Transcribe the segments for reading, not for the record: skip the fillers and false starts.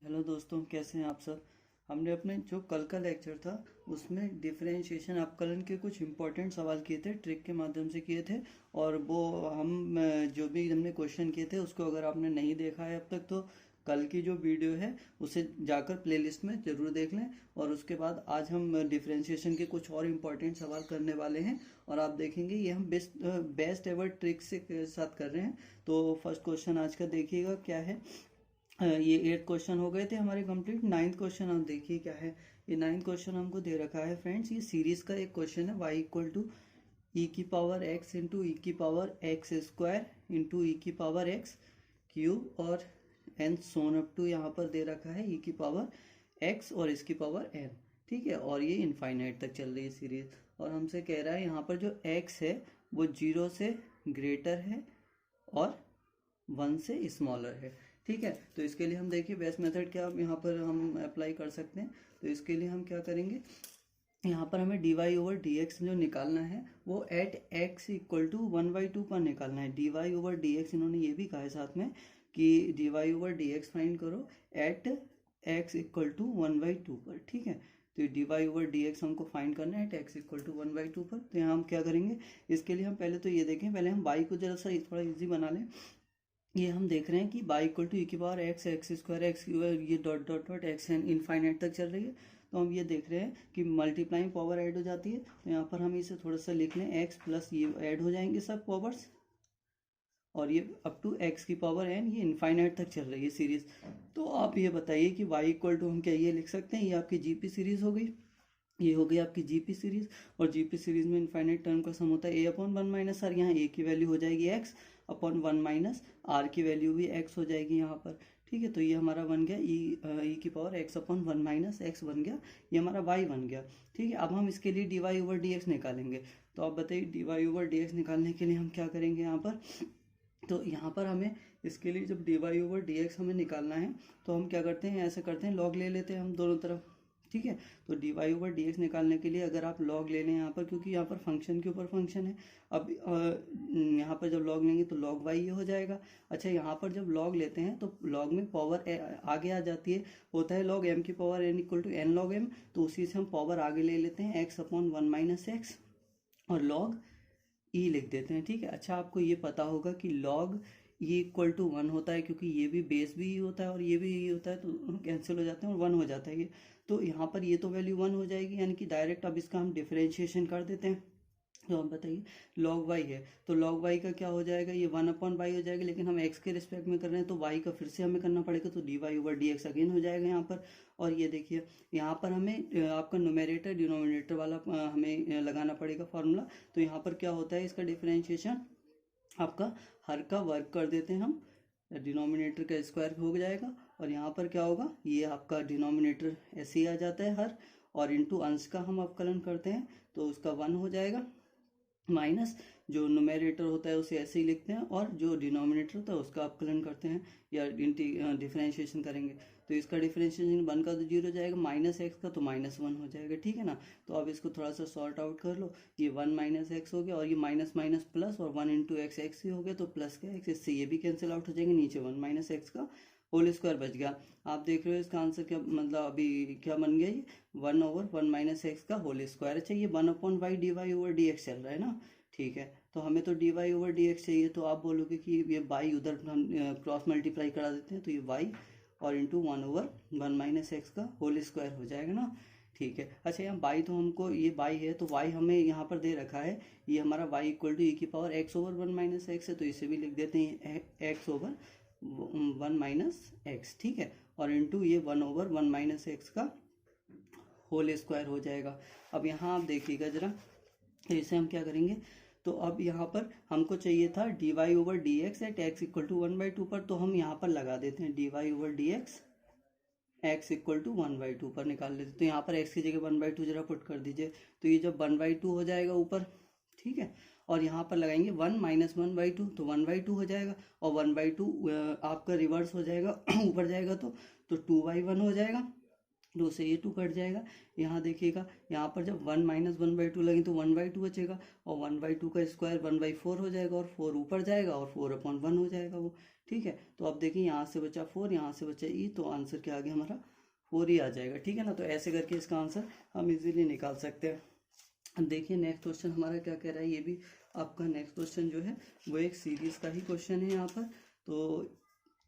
Hello दोस्तों, कैसे हैं आप सब। हमने अपने जो कल का लेक्चर था उसमें डिफरेंशिएशन अपकलन के कुछ इंपॉर्टेंट सवाल किए थे, ट्रिक के माध्यम से किए थे। और वो हम जो भी हमने क्वेश्चन किए थे उसको अगर आपने नहीं देखा है अब तक तो कल की जो वीडियो है उसे जाकर प्लेलिस्ट में ज़रूर देख लें। और उसके बाद आज हम डिफरेंशिएशन के कुछ और इम्पोर्टेंट सवाल करने वाले हैं। और आप देखेंगे ये हम बेस्ट एवर ट्रिक के साथ कर रहे हैं। तो फर्स्ट क्वेश्चन आज का देखिएगा क्या है। ये 8 क्वेश्चन हो गए थे हमारे कंप्लीट। 9th क्वेश्चन हम देखिए क्या है। ये 9th क्वेश्चन हमको दे रखा है फ्रेंड्स, ये सीरीज का एक क्वेश्चन है। y इक्वल टू ई की पावर x इंटू ई की पावर एक्स स्क्वायर इंटू ई की पावर एक्स क्यूब और एन सोन अप टू यहाँ पर दे रखा है ई की पावर x और इसकी पावर n। ठीक है, और ये इनफाइनाइट तक चल रही है सीरीज। और हमसे कह रहा है यहाँ पर जो x है वो 0 से ग्रेटर है और 1 से स्मॉलर है। ठीक है, तो इसके लिए हम देखिए बेस्ट मेथड क्या यहाँ पर हम अप्लाई कर सकते हैं। तो इसके लिए हम क्या करेंगे, यहाँ पर हमें d y over d x जो निकालना है वो एट एक्स इक्वल टू 1/2 पर निकालना है। D y over d x इन्होंने ये भी कहा है साथ में कि d y over d x find करो एट एक्स इक्वल टू 1/2 पर। ठीक है, तो d y over d x हमको फाइंड करना है एट एक्स इक्वल टू 1/2 पर। तो यहाँ हम क्या करेंगे, इसके लिए हम पहले तो ये देखें, पहले हम वाई को जरा सा थोड़ा ईजी बना लें। ये हम देख रहे हैं कि बाई इक्वल टू ई की power x x square x ये dot dot dot x n infinite तक चल रही है। तो हम ये देख रहे हैं कि मल्टीप्लाइंग पावर ऐड हो जाती है। तो यहाँ पर हम इसे थोड़ा सा लिख लें, एक्स प्लस ये ऐड हो जाएंगे सब पावर्स, और ये अप टू एक्स की पावर एन, ये इनफाइनाइट तक चल रही है सीरीज। तो आप ये बताइए कि वाई इक्वल टू हम क्या ये लिख सकते हैं, ये आपकी जीपी सीरीज हो गई। ये हो गई आपकी जीपी सीरीज। और जीपी सीरीज में इनफाइनाइट टर्म का सम होता है ए अपॉन 1 माइनस आर। यहाँ ए की वैल्यू हो जाएगी एक्स अपॉन 1 माइनस आर की वैल्यू भी एक्स हो जाएगी यहाँ पर। ठीक है, तो ये हमारा बन गया ई की power x upon 1 minus x बन गया, ये हमारा वाई बन गया। ठीक है, अब हम इसके लिए d y over d x निकालेंगे। तो आप बताइए d y over d x निकालने के लिए हम क्या करेंगे यहाँ पर। तो यहाँ पर हमें इसके लिए जब d y over d x हमें निकालना है तो हम क्या करते हैं, ऐसे करते हैं लॉग ले लेते हैं हम दोनों तरफ। ठीक है, तो d y over d x निकालने के लिए अगर आप लॉग ले लें यहाँ पर, क्योंकि यहाँ पर फंक्शन के ऊपर फंक्शन है। अब यहाँ पर जब लॉग लेंगे तो लॉग वाई ये हो जाएगा। अच्छा, यहाँ पर जब लॉग लेते हैं तो लॉग में पावर आगे आ जाती है, होता है लॉग एम की power n equal to n log m. तो उसी से हम पावर आगे ले लेते हैं एक्स अपॉन 1 माइनस एक्स और लॉग ई लिख देते हैं। ठीक है, अच्छा आपको ये पता होगा कि लॉग ई इक्वल टू 1 होता है, क्योंकि ये भी बेस भी ई होता है और ये भी ई होता है, तो कैंसिल हो जाते हैं और 1 हो जाता है ये। तो यहाँ पर ये तो वैल्यू 1 हो जाएगी, यानी कि डायरेक्ट अब इसका हम डिफरेंशिएशन कर देते हैं। तो आप बताइए लॉग वाई है तो लॉग वाई का क्या हो जाएगा, ये 1 अपॉन वाई हो जाएगा, लेकिन हम एक्स के रिस्पेक्ट में कर रहे हैं तो वाई का फिर से हमें करना पड़ेगा, तो d y over d x again हो जाएगा यहाँ पर। और ये देखिए यहाँ पर हमें आपका न्यूमेरेटर डिनोमिनेटर वाला हमें लगाना पड़ेगा फॉर्मूला। तो यहाँ पर क्या होता है इसका डिफरेंशिएशन, आपका हर का वर्ग कर देते हैं हम, डिनोमिनेटर का स्क्वायर हो जाएगा। और यहाँ पर क्या होगा, ये आपका डिनोमिनेटर ऐसे ही आ जाता है हर, और इंटू अंश का हम अवकलन करते हैं तो उसका 1 हो जाएगा, माइनस जो न्यूमेरेटर होता है उसे ऐसे ही लिखते हैं और जो डिनोमिनेटर होता है उसका अवकलन करते हैं या डिफरेंशिएशन करेंगे। तो इसका डिफरेंशिएशन 1 का तो 0 जाएगा, माइनस एक्स का तो -1 हो जाएगा। ठीक है ना, तो अब इसको थोड़ा सा सॉर्ट आउट कर लो। ये 1 माइनस एक्स हो गया और ये माइनस माइनस प्लस, और 1 इंटू एक्स एक्स ही हो गया तो प्लस का एक्स, इससे ये भी कैंसिल आउट हो जाएंगे, नीचे 1 माइनस एक्स का होल स्क्वायर बच गया। आप देख रहे हो इसका आंसर क्या, मतलब अभी क्या बन गया, ये 1 ओवर 1 माइनस एक्स का होल स्क्वायर। अच्छा, ये 1 upon y d y over d x चल रहा है ना। ठीक है, तो हमें तो d y over d x चाहिए, तो आप बोलोगे कि ये वाई उधर हम क्रॉस मल्टीप्लाई करा देते हैं, तो ये वाई और इंटू 1 ओवर 1 माइनस एक्स का होल स्क्वायर हो जाएगा ना। ठीक है, अच्छा यहाँ बाई तो हमको ये बाई है तो वाई हमें यहाँ पर दे रखा है, ये हमारा वाई इक्वल टू ई की power x over 1 minus x है, तो इसे भी लिख देते हैं एक्स ओवर 1 माइनस एक्स। ठीक है, और इंटू ये 1 ओवर 1 माइनस एक्स का होल स्क्वायर हो जाएगा। अब यहाँ आप देखिएगा जरा, इसे हम क्या करेंगे, तो अब यहाँ पर हमको चाहिए था d y over d x at x equal to 1/2 पर, तो हम यहाँ पर लगा देते हैं d y over d x x equal to 1/2 पर निकाल लेते। तो यहाँ पर एक्स की जगह 1/2 जरा पुट कर दीजिए, तो ये जब 1/2 हो जाएगा ऊपर, ठीक है, और यहाँ पर लगाएंगे 1 माइनस 1/2 तो 1/2 हो जाएगा, और 1/2 आपका रिवर्स हो जाएगा ऊपर जाएगा तो 2/1 हो जाएगा। 2 से ये 2 कट जाएगा। यहाँ देखिएगा, यहाँ पर जब 1 माइनस 1/2 लगे तो 1/2 बचेगा, और 1/2 का स्क्वायर 1/4 हो जाएगा, और 4 ऊपर जाएगा और 4/1 हो जाएगा वो। ठीक है, तो अब देखिए यहाँ से बचा 4, यहाँ से बचा ई, तो आंसर क्या आ गया हमारा 4 ही आ जाएगा। ठीक है ना, तो ऐसे करके इसका आंसर हम इजीली निकाल सकते हैं। अब देखिए नेक्स्ट क्वेश्चन हमारा क्या कह रहा है। ये भी आपका नेक्स्ट क्वेश्चन जो है वो एक सीरीज का ही क्वेश्चन है यहाँ पर। तो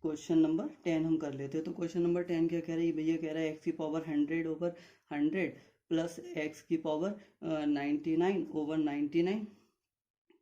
क्वेश्चन नंबर 10 हम कर लेते हैं। तो क्वेश्चन नंबर 10 क्या कह रहा है, भैया कह रहा है x की पावर 100/100 प्लस x की power 99/99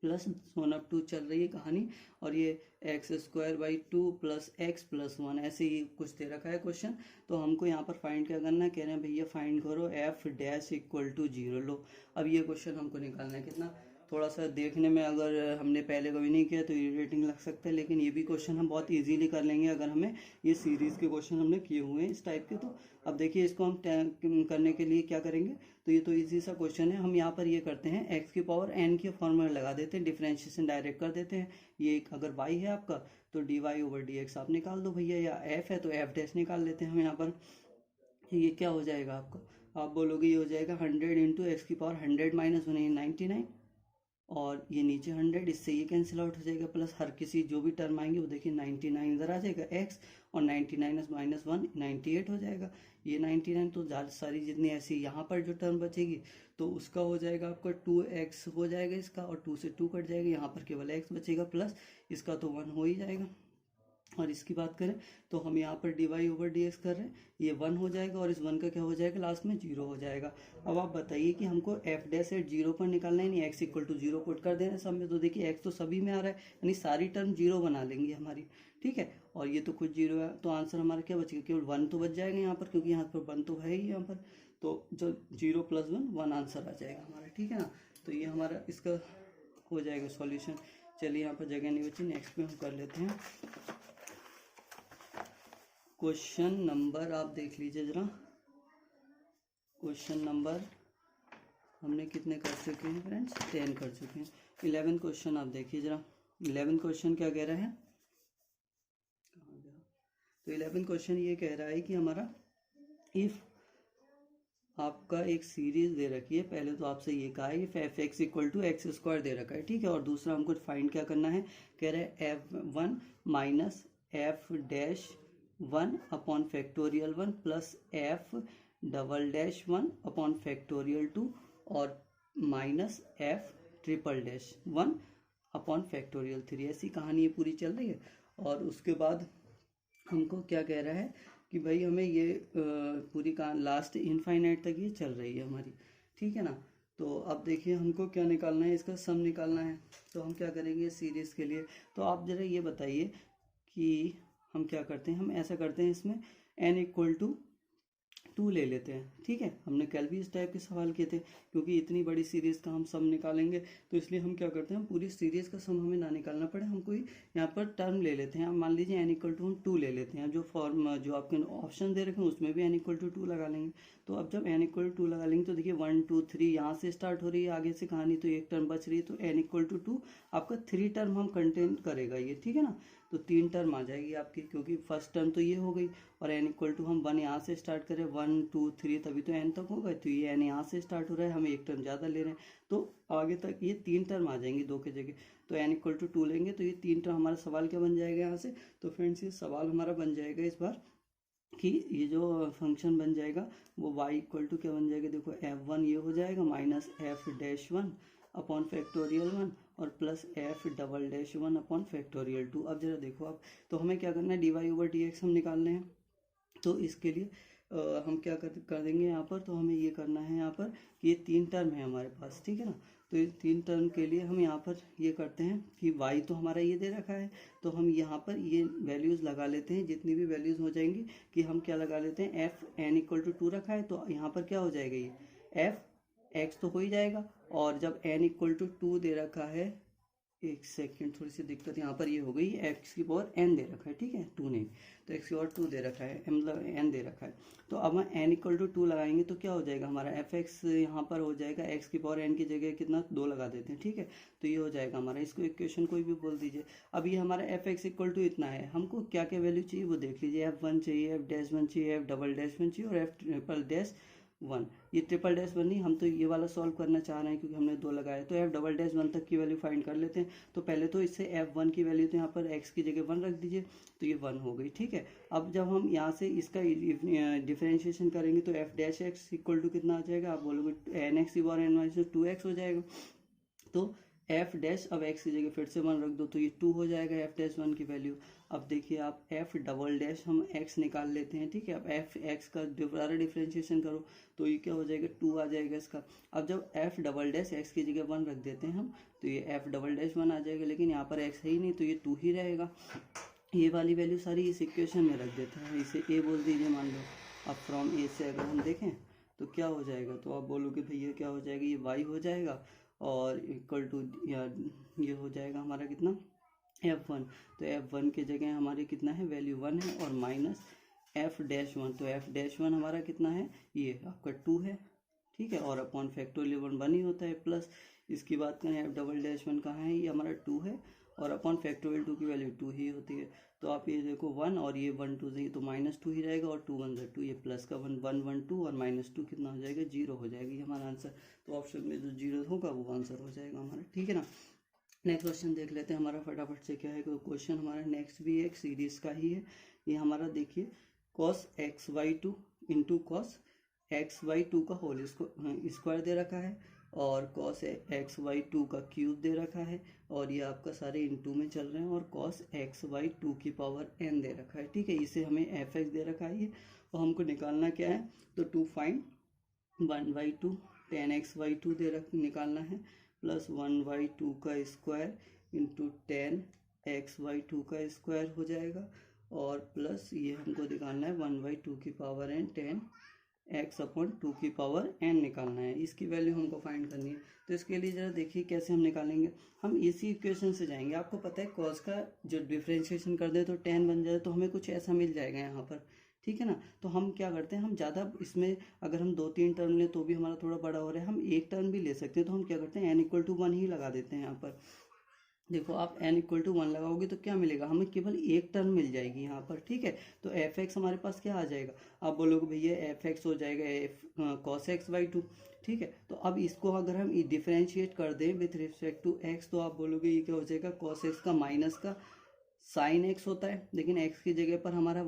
plus so on up to चल रही है कहानी, और ये x² 2 प्लस x प्लस 1 ऐसे ही कुछ दे रखा है क्वेश्चन। तो हमको यहाँ पर फाइंड क्या करना है, कह रहे हैं भैया फाइंड करो f डैश इक्वल टू 0। लो, अब ये क्वेश्चन हमको निकालना है। कितना थोड़ा सा देखने में अगर हमने पहले कभी नहीं किया तो इरिटेटिंग लग सकता है, लेकिन ये भी क्वेश्चन हम बहुत इजीली कर लेंगे अगर हमें ये सीरीज़ के क्वेश्चन हमने किए हुए हैं इस टाइप के। तो अब देखिए इसको हम करने के लिए क्या करेंगे, तो ये तो इजी सा क्वेश्चन है। हम यहाँ पर ये करते हैं x की पावर n की फॉर्मूला लगा देते हैं, डिफरेंशिएशन डायरेक्ट कर देते हैं। ये अगर y है आपका तो dy/dx आप निकाल दो भैया, या f है तो f डैश निकाल लेते हैं हम यहाँ पर। ये क्या हो जाएगा आपका, आप बोलोगे ये हो जाएगा 100 इंटू एक्स की पावर 100 माइनस 1 99, और ये नीचे 100, इससे ये कैंसिल आउट हो जाएगा, प्लस हर किसी जो भी टर्म आएंगे वो देखिए 99 इधर आ जाएगा x, और 99 माइनस 1 98 हो जाएगा। ये 99 तो ज़्यादा सारी जितनी ऐसी यहाँ पर जो टर्म बचेगी तो उसका हो जाएगा आपका 2x हो जाएगा इसका, और 2 से 2 कट जाएगा, यहाँ पर केवल x बचेगा, प्लस इसका तो 1 हो ही जाएगा। और इसकी बात करें तो हम यहाँ पर dy/dx कर रहे हैं, ये 1 हो जाएगा, और इस 1 का क्या हो जाएगा लास्ट में 0 हो जाएगा। अब आप बताइए कि हमको f डैश एट 0 पर निकालना है, नहीं x इक्वल टू 0 पुट कर देना है सब में। तो देखिए x तो सभी में आ रहा है, यानी सारी टर्म 0 बना लेंगी हमारी। ठीक है, और ये तो कुछ 0 है, तो आंसर हमारा क्या बचेगा, केवल 1 तो बच जाएगा यहाँ पर, क्योंकि यहाँ पर 1 तो है ही यहाँ पर। तो जो 0 + 1 आंसर आ जाएगा हमारा। ठीक है ना, तो ये हमारा इसका हो जाएगा सॉल्यूशन। चलिए यहाँ पर जगह नहीं बची, नेक्स्ट में हम कर लेते हैं। क्वेश्चन नंबर आप देख लीजिए जरा, क्वेश्चन नंबर हमने कितने कर चुके हैं फ्रेंड्स, 10 कर चुके हैं। 11 क्वेश्चन आप देखिए जरा। 11 क्वेश्चन क्या कह रहा है, कहाँ गया, तो 11 क्वेश्चन ये कह रहा है कि हमारा इफ आपका एक सीरीज दे रखी है, पहले तो आपसे ये कहा है कि f(x = x² दे रखा है। ठीक है, और दूसरा हमको फाइंड क्या करना है, कह रहा है f1 minus f dash 1 upon factorial 1 plus f double dash 1 upon factorial 2 और minus f triple dash 1 upon factorial 3। ऐसी कहानी ये पूरी चल रही है। और उसके बाद हमको क्या कह रहा है कि भाई हमें ये पूरी कहानी लास्ट इनफाइनाइट तक ये चल रही है हमारी। ठीक है ना, तो अब देखिए हमको क्या निकालना है, इसका सम निकालना है। तो हम क्या करेंगे सीरीज़ के लिए, तो आप ज़रा ये बताइए कि हम क्या करते हैं, हम ऐसा करते हैं इसमें n = 2 ले लेते हैं। ठीक है, हमने कल भी इस टाइप के सवाल किए थे, क्योंकि इतनी बड़ी सीरीज़ का हम सम निकालेंगे तो इसलिए हम क्या करते हैं, हम पूरी सीरीज़ का सम हमें ना निकालना पड़े, हम कोई यहाँ पर टर्म ले लेते हैं। मान लीजिए n = हम 2 ले लेते हैं, जो फॉर्म जो आपके ऑप्शन दे रखे हैं उसमें भी n = 2 लगा लेंगे। तो अब जब n = 2 लगा लेंगे तो देखिए 1 2 3 यहाँ से स्टार्ट हो रही है आगे से कहानी, तो एक टर्म बच रही है, तो n = 2 आपका 3 टर्म हम कंटेन करेगा ये। ठीक है ना, तो 3 टर्म आ जाएगी आपकी, क्योंकि फर्स्ट टर्म तो ये हो गई, और n = हम 1 यहाँ से स्टार्ट करें 1 2 3 तभी तो n तक होगा, तो ये n यहाँ से स्टार्ट हो रहा है, हमें एक टर्म ज़्यादा ले रहे हैं, तो आगे तक ये 3 टर्म आ जाएंगी 2 की जगह। तो n = 2 लेंगे तो ये 3 टर्म हमारा सवाल क्या बन जाएगा यहाँ से, तो फ्रेंड्स ये सवाल हमारा बन जाएगा इस बार कि ये जो फंक्शन बन जाएगा वो y = क्या बन जाएगा, देखो f1 ये हो जाएगा minus f dash 1 upon factorial 1 और plus f double dash 1 upon factorial 2। अब जरा देखो आप, तो हमें क्या करना है, dy/dx हम निकालने हैं। तो इसके लिए हम क्या कर देंगे यहाँ पर, तो हमें ये करना है यहाँ पर कि ये 3 टर्म है हमारे पास। ठीक है ना, तो ये 3 टर्म के लिए हम यहाँ पर ये करते हैं कि y तो हमारा ये दे रखा है, तो हम यहाँ पर ये वैल्यूज़ लगा लेते हैं, जितनी भी वैल्यूज़ हो जाएंगी कि हम क्या लगा लेते हैं, f n = 2 रखा है, तो यहाँ पर क्या हो जाएगा, ये f x तो हो ही जाएगा, और जब n = 2 दे रखा है एक सेकंड, थोड़ी सी दिक्कत यहाँ पर ये हो गई, एक्स की पावर एन दे रखा है, ठीक है, 2 नहीं, तो एक्स की पावर 2 दे रखा है, मतलब एन दे रखा है। तो अब हम एन इक्वल टू 2 लगाएंगे तो क्या हो जाएगा हमारा एफ एक्स यहाँ पर हो जाएगा, एक्स की पावर एन की जगह कितना 2 लगा देते हैं, ठीक है, तो ये हो जाएगा हमारा, इसको इक्वेशन कोई भी बोल दीजिए। अब ये हमारा एफ एक्स इक्वल टू इतना है, हमको क्या क्या वैल्यू चाहिए वो देख लीजिए, F1 चाहिए, F डैश 1 चाहिए, F डबल डैश 1 चाहिए और F ट्रिपल डैश 1। ये ट्रिपल डैश 1 नहीं, हम तो ये वाला सॉल्व करना चाह रहे हैं क्योंकि हमने 2 लगाया, तो F डबल डैश 1 तक की वैल्यू फाइंड कर लेते हैं। तो पहले तो इससे F1 की वैल्यू तो यहाँ पर x की जगह 1 रख दीजिए, तो ये 1 हो गई, ठीक है। अब जब हम यहाँ से इसका डिफरेंशिएशन करेंगे तो F dash x equal to कितना आ जाएगा, आप बोलोगे एन एक्स की पावर एन माइनस 2x हो जाएगा। तो एफ डैश अब एक्स की जगह फिर से 1 रख दो तो ये 2 हो जाएगा एफ डैश 1 की वैल्यू। अब देखिए आप एफ डबल डैश हम एक्स निकाल लेते हैं, ठीक है, अब एफ एक्स का दोबारा डिफरेंशिएशन करो तो ये क्या हो जाएगा 2 आ जाएगा इसका। अब जब एफ डबल डैश एक्स की जगह 1 रख देते हैं हम तो ये एफ डबल डैश 1 आ जाएगा, लेकिन यहाँ पर एक्स है ही नहीं तो ये 2 ही रहेगा। ये वाली वैल्यू सारी इस इक्वेशन में रख देते हैं, इसे ए बोल दीजिए मान लो। अब फ्रॉम ए से अगर हम देखें तो क्या हो जाएगा, तो आप बोलोगे भैया क्या हो जाएगा, ये वाई हो जाएगा और इक्वल टू या ये हो जाएगा हमारा कितना F1। तो F1 की जगह हमारे कितना है वैल्यू 1 है और माइनस F डैश 1, तो F डैश 1 हमारा कितना है, ये आपका 2 है, ठीक है, और अपॉन फैक्टोरियल 1 ही होता है प्लस। इसकी बात करें F डबल डैश 1 कहाँ है, ये हमारा 2 है और अपॉन फैक्टोरियल 2 की वैल्यू 2 ही होती है। तो आप ये देखो 1 और ये 1 2 से तो -2 ही रहेगा और 2 1 2, ये प्लस का 1 1 1 2 और -2 कितना हो जाएगा 0 हो जाएगा, ये हमारा आंसर। तो ऑप्शन में जो 0 होगा वो आंसर हो जाएगा हमारा, ठीक है ना। नेक्स्ट क्वेश्चन देख लेते हैं हमारा फटाफट से क्या है। तो क्वेश्चन हमारा नेक्स्ट भी एक सीरीज का ही है। ये हमारा देखिए cos xy2 into cos xy2 का होल स्क्वायर दे रखा है और cos xy2 का क्यूब दे रखा है और ये आपका सारे इंटू में चल रहे हैं और cos xy2 की पावर n दे रखा है, ठीक है। इसे हमें fx दे रखा है ये और हमको निकालना क्या है, तो टू फाइंड 1/2 tan xy2 निकालना है प्लस 1/2 का स्क्वायर इंटू tan xy2 का स्क्वायर हो जाएगा और प्लस ये हमको निकालना है 1/2 की power n tan x upon 2 की पावर n निकालना है। इसकी वैल्यू हमको फाइंड करनी है। तो इसके लिए ज़रा देखिए कैसे हम निकालेंगे। हम इसी इक्वेशन से जाएंगे। आपको पता है cos का जो डिफरेंशिएशन कर दे तो tan बन जाए, तो हमें कुछ ऐसा मिल जाएगा यहाँ पर, ठीक है ना। तो हम क्या करते हैं, हम ज़्यादा इसमें अगर हम 2-3 टर्म लें तो भी हमारा थोड़ा बड़ा हो रहा है, हम एक टर्म भी ले सकते हैं। तो हम क्या करते हैं n इक्वल टू 1 ही लगा देते हैं यहाँ पर। देखो आप n इक्वल टू 1 लगाओगे तो क्या मिलेगा, हमें केवल एक टर्म मिल जाएगी यहाँ पर, ठीक है। तो एफ एक्स हमारे पास क्या आ जाएगा, आप बोलोगे भैया एफ एक्स हो जाएगा एफ कॉस x/2, ठीक है। तो अब इसको अगर हम डिफरेंशिएट कर दें विथ रिस्पेक्ट टू x तो आप बोलोगे ये क्या हो जाएगा, कॉस एक्स का माइनस का साइन एक्स होता है, लेकिन x की जगह पर हमारा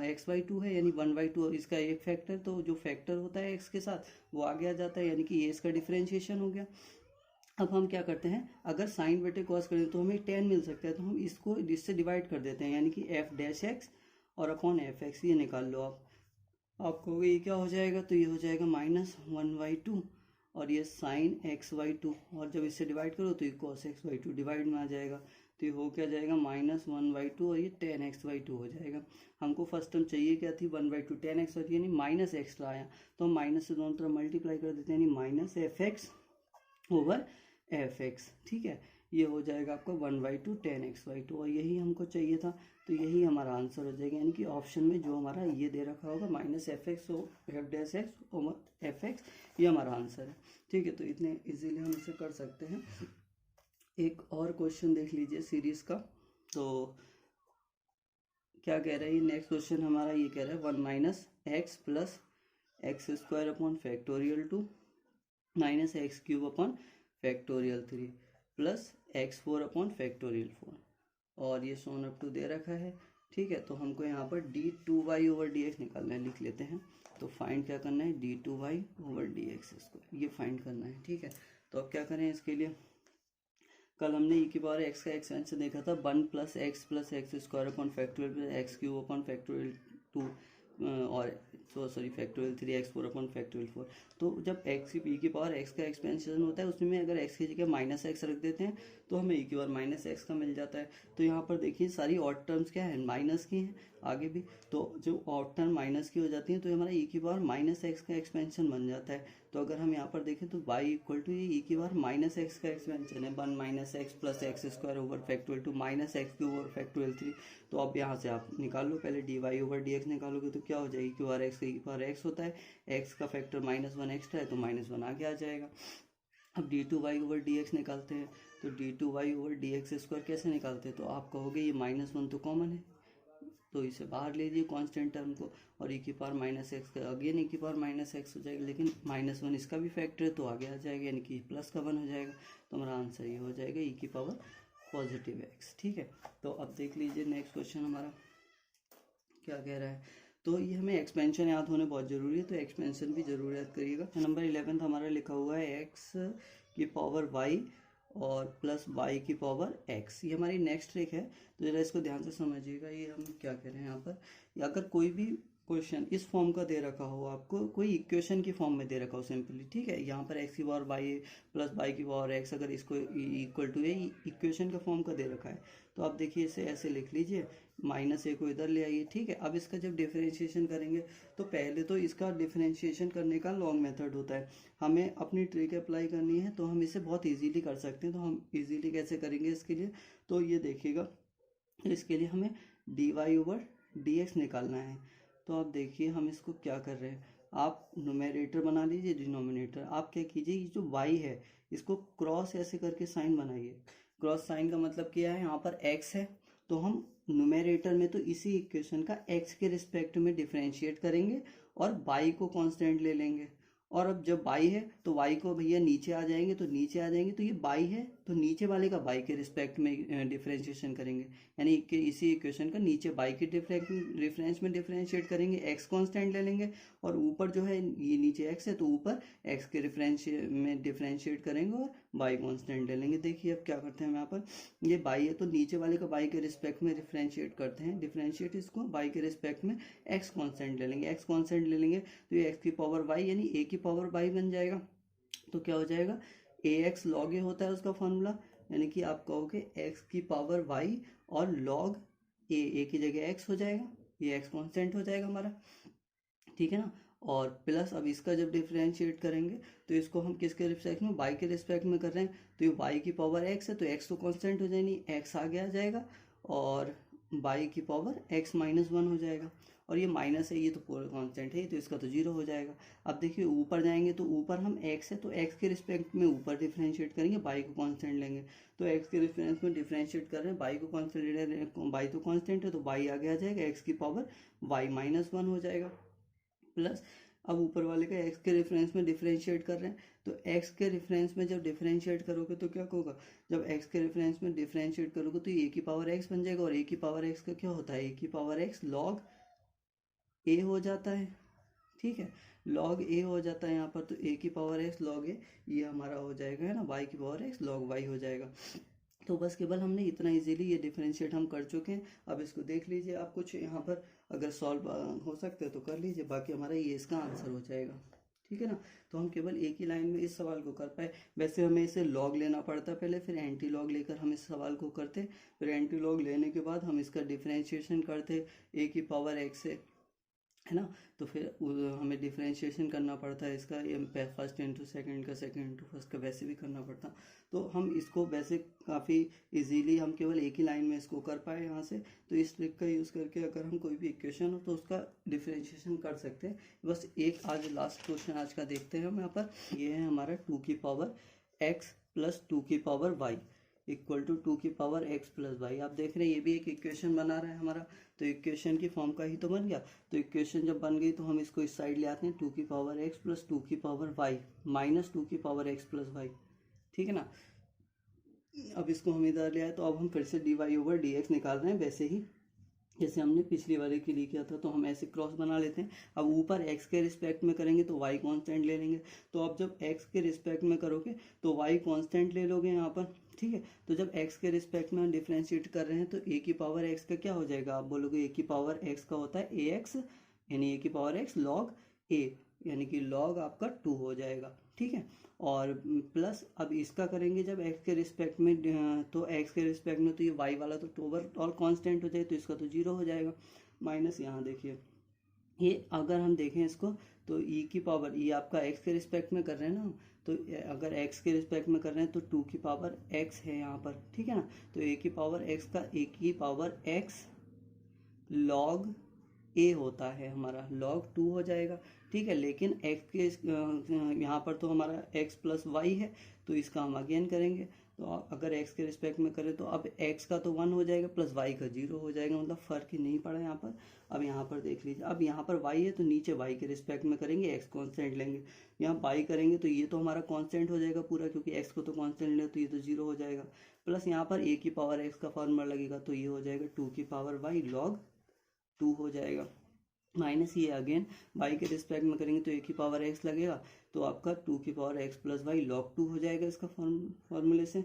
x/2 है यानी 1/2 इसका एक फैक्टर, तो जो फैक्टर होता है x के साथ वो आगे आ जाता है, यानी कि ये इसका डिफरेंशिएशन हो गया। अब हम क्या करते हैं, अगर साइन बटे कॉस करें तो हमें tan मिल सकता है, तो हम इसको इससे डिवाइड कर देते हैं, यानी कि f डैश एक्स और अपॉन एफ एक्स, ये निकाल लो आप कहोगे ये क्या हो जाएगा, तो ये हो जाएगा -1/2 और ये साइन x/2 और जब इससे डिवाइड करो तो ये cos x/2 डिवाइड में आ जाएगा, तो ये हो क्या जाएगा -1/2 और ये tan x/2 हो जाएगा। हमको फर्स्ट टर्म चाहिए क्या थी 1/2 tan x/2 यानी माइनस एक्स लाया, तो हम माइनस से दोनों तरफ मल्टीप्लाई कर देते हैं, यानी minus F x over F x, ठीक है। ये हो जाएगा आपका 1/2 tan x/2 और यही हमको चाहिए था, तो यही हमारा आंसर हो जाएगा, यानी कि ऑप्शन में जो हमारा ये दे रखा होगा -f(x) F dash x over F x, ये हमारा आंसर है, ठीक है। तो इतने इजीली हम इसे कर सकते हैं। एक और क्वेश्चन देख लीजिए सीरीज का, तो क्या कह रहा है नेक्स्ट क्वेश्चन हमारा, ये कह रहा है 1 - x plus x² upon factorial 2 minus x³ upon factorial 3 plus x4 upon factorial 4 और ये सोन अप टू दे रखा है, ठीक है। तो हमको यहाँ पर d2y ओवर dx निकालना है, लिख लेते हैं। तो फाइंड क्या करना है, d2y ओवर dx², ये फाइंड करना है, ठीक है। तो अब क्या करें इसके लिए, कल हमने e की पावर x का एक्सपेंशन देखा था 1 + x plus x² upon factorial plus x³ upon factorial 2 और sorry factorial 3 x4 upon factorial 4। तो जब x की की पावर x का एक्सपेंशन होता है उसमें अगर x की जगह -x रख देते हैं तो हमें e की पावर -x का मिल जाता है। तो यहाँ पर देखिए सारी ऑड टर्म्स क्या है, माइनस की हैं आगे भी, तो जो ऑड टर्म माइनस की हो जाती है तो हमारा e की पावर -x का एक्सपेंशन बन जाता है। तो अगर हम यहाँ पर देखें तो y इक्वल टू ये ई की बार माइनस एक्स का एक्सपेंशन है, 1 minus x plus x square over factorial two minus x cube over factorial 3। तो अब यहाँ से आप निकाल लो, पहले d y over d x निकालोगे तो क्या हो जाएगी, क्यू आर एक्स का ई की बार एक्स होता है, एक्स का फैक्टर -1 एक्स्ट्रा है तो -1 आगे आ जाएगा। अब d two y over d x निकालते हैं, तो d two y over d x square कैसे निकालते हैं, तो आप कहोगे ये -1 तो कॉमन है, तो इसे बाहर ले लीजिए कांस्टेंट टर्म को, और ई की पावर माइनस एक्स का अगेन ई की पावर माइनस एक्स हो जाएगा, लेकिन -1 इसका भी फैक्टर है तो आगे आ जाएगा, यानी कि प्लस का 1 हो जाएगा। तो हमारा आंसर ये हो जाएगा ई की पावर पॉजिटिव एक्स। ठीक है, तो अब देख लीजिए नेक्स्ट क्वेश्चन हमारा क्या कह रहा है। तो ये हमें एक्सपेंशन याद होने बहुत ज़रूरी है, तो एक्सपेंशन भी जरूर याद करिएगा। नंबर 11 हमारा लिखा हुआ है एक्स की पावर वाई और प्लस वाई की पावर एक्स, ये हमारी नेक्स्ट ट्रिक है। तो जरा इसको ध्यान से समझिएगा, ये हम क्या कह रहे हैं यहाँ पर, अगर कोई भी क्वेश्चन इस फॉर्म का दे रखा हो, आपको कोई इक्वेशन की फॉर्म में दे रखा हो सिंपली, ठीक है, यहाँ पर एक्स की पावर वाई प्लस वाई की पावर एक्स, अगर इसको इक्वल टू ये इक्वेशन का फॉर्म का दे रखा है, तो आप देखिए इसे ऐसे लिख लीजिए, -a को इधर ले आइए। ठीक है, अब इसका जब डिफरेंशिएशन करेंगे तो पहले तो इसका डिफरेंशिएशन करने का लॉन्ग मेथड होता है, हमें अपनी ट्रिक अप्लाई करनी है तो हम इसे बहुत इजीली कर सकते हैं। तो हम इजीली कैसे करेंगे इसके लिए, तो ये देखिएगा, इसके लिए हमें d y over d x निकालना है। तो आप देखिए हम इसको क्या कर रहे हैं, आप न्यूमेरेटर बना लीजिए, डिनोमिनेटर आप क्या कीजिए, ये जो y है इसको क्रॉस ऐसे करके साइन बनाइए। क्रॉस साइन का मतलब क्या है, यहाँ पर x है तो हम न्यूमेरेटर में तो इसी इक्वेशन का x के रिस्पेक्ट में डिफरेंशिएट करेंगे और y को कांस्टेंट ले लेंगे। और अब जब y है तो y को भैया नीचे आ जाएंगे, तो नीचे आ जाएंगे तो ये y है तो नीचे वाले का y के रिस्पेक्ट में डिफरेंशिएशन करेंगे, यानी कि इसी इक्वेशन का नीचे y के डिफरेंस में डिफरेंशिएट करेंगे, x कांस्टेंट ले लेंगे, और ऊपर जो है ये नीचे x है तो ऊपर x के में डिफरेंशिएट करेंगे और y कांस्टेंट ले लेंगे। देखिए अब क्या करते हैं हम यहाँ पर, ये y है तो नीचे वाले का y के रिस्पेक्ट में डिफरेंशिएट करते हैं, डिफरेंशिएट इसको y के रिस्पेक्ट में x कांस्टेंट ले लेंगे, x कांस्टेंट ले लेंगे तो ये x की पावर y यानी a की पावर y बन जाएगा। तो क्या हो जाएगा, ax log a होता है उसका फॉर्मूला, यानी कि आप कहोगे x की पावर y और log a की जगह x हो जाएगा, ये x कांस्टेंट हो जाएगा हमारा, ठीक है ना। और प्लस अब इसका जब डिफरेंशिएट करेंगे तो इसको हम किसके रिस्पेक्ट में, y के रिस्पेक्ट में कर रहे हैं, तो ये y की पावर x है तो x तो कांस्टेंट हो जाएगी, x आगे आ जाएगा और y की पावर x -1 हो जाएगा, और ये माइनस है ये तो पूरा कांस्टेंट है तो इसका तो 0 हो जाएगा। अब देखिए ऊपर जाएंगे तो ऊपर हम x है तो x के रिस्पेक्ट में ऊपर डिफरेंशिएट करेंगे, y को कांस्टेंट लेंगे, तो x के रिफरेंस में डिफरेंशिएट कर रहे हैं, y को कांस्टेंट ले रहे हैं, y तो कांस्टेंट है तो y आगे आ जाएगा, x की पावर y -1 हो जाएगा, प्लस अब ऊपर वाले का x के रेफरेंस में डिफरेंशिएट कर रहे हैं, तो x के रेफरेंस में जब डिफरेंशिएट करोगे तो क्या होगा, जब x के रेफरेंस में डिफरेंशिएट करोगे तो a की पावर x बन जाएगा, और a की पावर x का क्या होता है, a की पावर x log a हो जाता है, ठीक है, log a हो जाता है यहाँ पर, तो a की पावर x log a ये हमारा हो जाएगा, है ना, y की पावर x log y हो जाएगा। तो बस केवल हमने इतना इजीली ये डिफरेंशिएट हम कर चुके हैं। अब इसको देख लीजिए आप, कुछ यहाँ पर अगर सॉल्व हो सकते हैं तो कर लीजिए, बाकी हमारा ये इसका आंसर हो जाएगा, ठीक है ना। तो हम केवल एक ही लाइन में इस सवाल को कर पाए, वैसे हमें इसे लॉग लेना पड़ता पहले, फिर एंटी लॉग लेकर हम इस सवाल को करते, फिर एंटी लॉग लेने के बाद हम इसका डिफरेंशिएशन करते a की पावर x से, है ना, तो फिर हमें डिफरेंशिएशन करना पड़ता है इसका, ये फर्स्ट इंटू सेकंड का, सेकंड इंटू फर्स्ट का, वैसे भी करना पड़ता। तो हम इसको वैसे काफ़ी इजीली हम केवल एक ही लाइन में इसको कर पाए यहाँ से, तो इस ट्रिक का यूज़ करके अगर हम कोई भी इक्वेशन हो तो उसका डिफरेंशिएशन कर सकते हैं। बस एक आज लास्ट क्वेश्चन आज का देखते हैं हम यहाँ पर, ये है हमारा 2 की पावर x प्लस 2 की पावर y इक्वल टू 2 की पावर x प्लस वाई। आप देख रहे हैं ये भी एक इक्वेशन बना रहा है हमारा, तो इक्वेशन की फॉर्म का ही तो बन गया। तो इक्वेशन जब बन गई तो हम इसको इस साइड ले आते हैं, 2 की पावर x प्लस 2 की पावर y माइनस 2 की पावर x प्लस वाई, ठीक है ना। अब इसको हम इधर ले आए, तो अब हम फिर से d y over d x निकाल रहे हैं, वैसे ही जैसे हमने पिछली वाले के लिए किया था। तो हम ऐसे क्रॉस बना लेते हैं। अब ऊपर x के रिस्पेक्ट में करेंगे तो y कांस्टेंट ले लेंगे, तो अब जब x के रिस्पेक्ट में करोगे तो y कांस्टेंट ले लोगे यहाँ पर, ठीक है। तो जब x के रिस्पेक्ट में हम डिफरेंशिएट कर रहे हैं तो a की पावर x का क्या हो जाएगा, आप बोलोगे a की पावर x का होता है ax, यानी a की पावर x log a, यानी कि log आपका 2 हो जाएगा, ठीक है। और प्लस अब इसका करेंगे जब x के रिस्पेक्ट में, तो x के रिस्पेक्ट में तो ये y वाला तो ओवरऑल कांस्टेंट हो जाए, तो इसका तो 0 हो जाएगा। माइनस यहाँ देखिए ये अगर हम देखें इसको तो e की पावर, ये आपका x के रिस्पेक्ट में कर रहे हैं ना, तो अगर x के रिस्पेक्ट में कर रहे हैं तो 2 की पावर x है यहाँ पर, ठीक है ना। तो a की पावर x का a की पावर x log a होता है हमारा, log 2 हो जाएगा, ठीक है। लेकिन x के यहाँ पर तो हमारा x प्लस वाई है, तो इसका हम अगेन करेंगे। तो अगर x के रिस्पेक्ट में करें तो अब x का तो 1 हो जाएगा प्लस y का 0 हो जाएगा, मतलब फर्क ही नहीं पड़ा यहाँ पर। अब यहाँ पर देख लीजिए, अब यहाँ पर y है तो नीचे y के रिस्पेक्ट में करेंगे, x कांस्टेंट लेंगे, यहाँ y करेंगे तो ये तो हमारा कांस्टेंट हो जाएगा पूरा, क्योंकि x को तो कांस्टेंट ले तो ये तो 0 हो जाएगा। प्लस यहाँ पर a की पावर x का फॉर्मूला लगेगा, तो ये हो जाएगा 2 की पावर y log 2 हो जाएगा। माइनस ये अगेन y के रिस्पेक्ट में करेंगे तो a की पावर x लगेगा, तो आपका 2 की power x plus y log 2 हो जाएगा इसका फॉर्मूले से।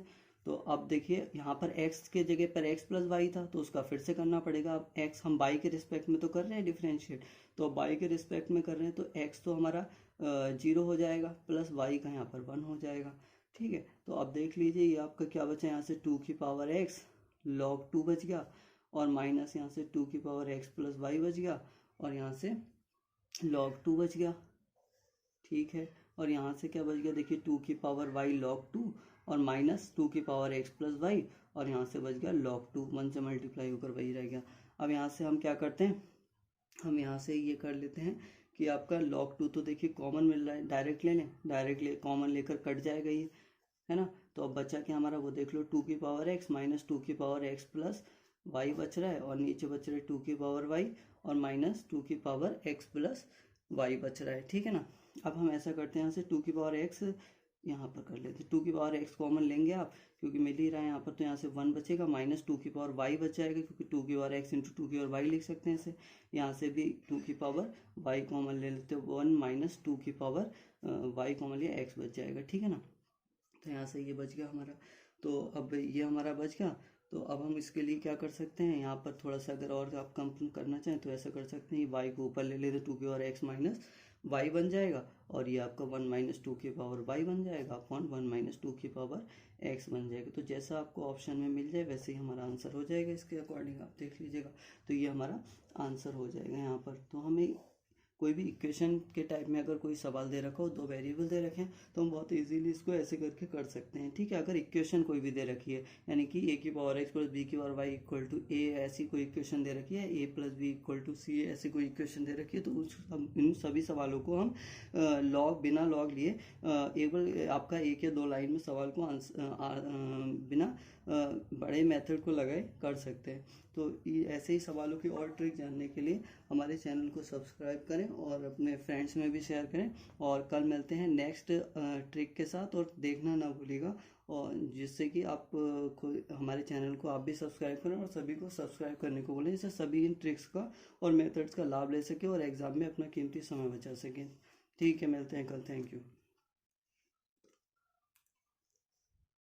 तो अब देखिए यहाँ पर x के जगह पर x प्लस वाई था, तो उसका फिर से करना पड़ेगा। अब x हम y के रिस्पेक्ट में तो कर रहे हैं डिफरेंशिएट, तो अब y के रिस्पेक्ट में कर रहे हैं तो x तो हमारा 0 हो जाएगा, प्लस y का यहाँ पर 1 हो जाएगा, ठीक है। तो अब देख लीजिए ये आपका क्या बचा, यहाँ से 2 की पावर x log 2 बच गया, और माइनस यहाँ से 2 की पावर x प्लस वाई बच गया, और यहाँ से log 2 बच गया, ठीक है। और यहाँ से क्या बच गया, देखिए 2 की पावर y log 2 और माइनस 2 की पावर x प्लस वाई, और यहाँ से बच गया log 2, 1 से मल्टीप्लाई होकर वही रह गया। अब यहाँ से हम क्या करते हैं, हम यहाँ से ये कर लेते हैं कि आपका log 2 तो देखिए कॉमन मिल रहा है, डायरेक्ट ले लें, डायरेक्ट ले कॉमन लेकर कट जाएगा ये, है ना। तो अब बचा क्या हमारा, वो देख लो 2 की पावर x माइनस 2 की पावर x प्लस वाई बच रहा है, और नीचे बच रहा है 2 की पावर y और माइनस 2 की पावर x प्लस वाई बच रहा है, ठीक है ना। अब हम ऐसा करते हैं, यहाँ से 2 की पावर x यहाँ पर कर लेते हैं, 2 की पावर x कॉमन लेंगे आप, क्योंकि मिल ही रहा है यहाँ पर, तो यहाँ से 1 बचेगा, माइनस 2 की पावर y बच जाएगा, क्योंकि 2 की पावर x इंटू 2 की पावर y लिख सकते हैं इसे। यहाँ से भी 2 की पावर y कॉमन ले लेते हो, 1 माइनस 2 की पावर y कॉमन लिया, x बच जाएगा, ठीक है ना। तो यहाँ से ये बच गया हमारा, तो अब ये हमारा बच गया। तो अब हम इसके लिए क्या कर सकते हैं, यहाँ पर थोड़ा सा अगर और आप कम करना चाहें तो ऐसा कर सकते हैं, y को ऊपर ले लेते 2 की पावर x माइनस वाई बन जाएगा, और ये आपका 1 माइनस 2 की पावर वाई बन जाएगा अपॉन 1 माइनस 2 की पावर एक्स बन जाएगा। तो जैसा आपको ऑप्शन में मिल जाए वैसे ही हमारा आंसर हो जाएगा, इसके अकॉर्डिंग आप देख लीजिएगा। तो ये हमारा आंसर हो जाएगा यहाँ पर। तो हमें कोई भी इक्वेशन के टाइप में अगर कोई सवाल दे रखा हो, दो वेरिएबल दे रखे हैं, तो हम बहुत इजीली इसको ऐसे करके कर सकते हैं, ठीक है। अगर इक्वेशन कोई भी दे रखी है, यानी कि a की पावर x प्लस बी की power y equal to a, ऐसी कोई इक्वेशन दे रखी है, a plus B equal to C, ऐसी कोई इक्वेशन दे रखी है, तो इन सभी सवालों को हम लॉग बिना लॉग लिए केवल आपका एक या दो लाइन में सवाल को बिना बड़े मेथड को लगाए कर सकते हैं। तो ऐसे ही सवालों की और ट्रिक जानने के लिए हमारे चैनल को सब्सक्राइब करें और अपने फ्रेंड्स में भी शेयर करें। और कल मिलते हैं नेक्स्ट ट्रिक के साथ, और देखना ना भूलिएगा, और जिससे कि आप हमारे चैनल को आप भी सब्सक्राइब करें और सभी को सब्सक्राइब करने को बोलें, जिससे सभी इन ट्रिक्स का और मेथड्स का लाभ ले सकें और एग्ज़ाम में अपना कीमती समय बचा सकें। ठीक है, मिलते हैं कल, थैंक यू।